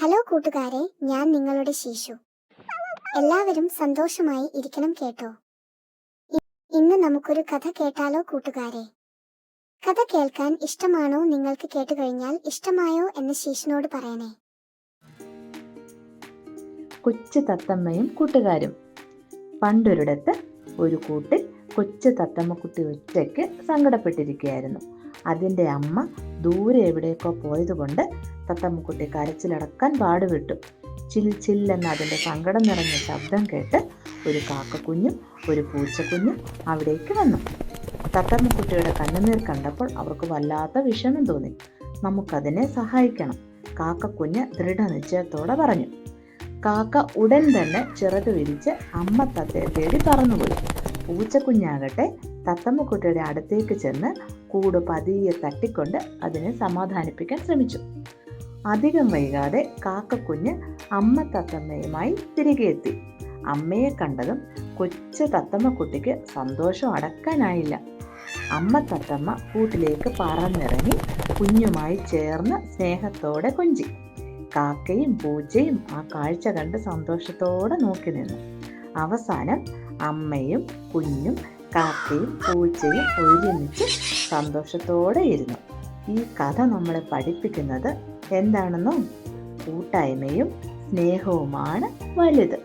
Hello കൂട്ടുകാരെ, ഞാൻ നിങ്ങളുടെ ശീശു. എല്ലാവരും സന്തോഷമായി ഇരിക്കണം കേട്ടോ. ഇന്ന് നമുക്കൊരു കഥ കേട്ടാലോ കൂട്ടുകാരെ? കഥ കേൾക്കാൻ ഇഷ്ടമാണോ? നിങ്ങൾക്ക് കേട്ടുകഴിഞ്ഞാൽ ഇഷ്ടമായോ എന്ന് ശീശുനോട് പറയണേ. കൊച്ചു തത്തമ്മയും കൂട്ടുകാരും. പണ്ടൊരിടത്ത് ഒരു കൂട്ടിൽ കൊച്ചു തത്തമ്മക്കുട്ടി ഒറ്റയ്ക്ക് സങ്കടപ്പെട്ടിരിക്കുകയായിരുന്നു. അതിൻ്റെ അമ്മ ദൂരെ എവിടേക്കോ പോയതുകൊണ്ട് തത്തമ്മക്കുട്ടി കരച്ചിലടക്കാൻ പാടുവിട്ടു. ചിൽ ചില്ലെന്ന അതിൻ്റെ സങ്കടം നിറഞ്ഞ ശബ്ദം കേട്ട് ഒരു കാക്കക്കുഞ്ഞും ഒരു പൂച്ചക്കുഞ്ഞും അവിടേക്ക് വന്നു. തത്തമ്മക്കുട്ടിയുടെ കണ്ണുനീർ കണ്ടപ്പോൾ അവർക്ക് വല്ലാത്ത വിഷമം തോന്നി. നമുക്കതിനെ സഹായിക്കണം, കാക്കക്കുഞ്ഞ് ദൃഢനിശ്ചയത്തോടെ പറഞ്ഞു. കാക്ക ഉടൻ തന്നെ ചിറക് വിരിച്ച് അമ്മ തത്തയെ തേടി പറന്നുപോയി. പൂച്ചക്കുഞ്ഞാകട്ടെ തത്തമ്മക്കുട്ടിയുടെ അടുത്തേക്ക് ചെന്ന് കൂട് പതിയെ തട്ടിക്കൊണ്ട് അതിനെ സമാധാനിപ്പിക്കാൻ ശ്രമിച്ചു. അധികം വൈകാതെ കാക്കക്കുഞ്ഞ് അമ്മ തത്തമ്മയുമായി തിരികെ എത്തി. അമ്മയെ കണ്ടതും കൊച്ചു തത്തമ്മക്കുട്ടിക്ക് സന്തോഷം അടക്കാനായില്ല. അമ്മ തത്തമ്മ കൂട്ടിലേക്ക് പറന്നിറങ്ങി കുഞ്ഞുമായി ചേർന്ന് സ്നേഹത്തോടെ കൊഞ്ചി. കാക്കയും പൂച്ചയും ആ കാഴ്ച കണ്ട് സന്തോഷത്തോടെ നോക്കി നിന്നു. അവസാനം അമ്മയും കുഞ്ഞും കാക്കയും പൂച്ചയും ഒരുമിച്ച് സന്തോഷത്തോടെ ഇരുന്നു. ഈ കഥ നമ്മളെ പഠിപ്പിക്കുന്നത് എന്താണെന്നോ? കൂട്ടായ്മയും സ്നേഹവുമാണ് വലുത്.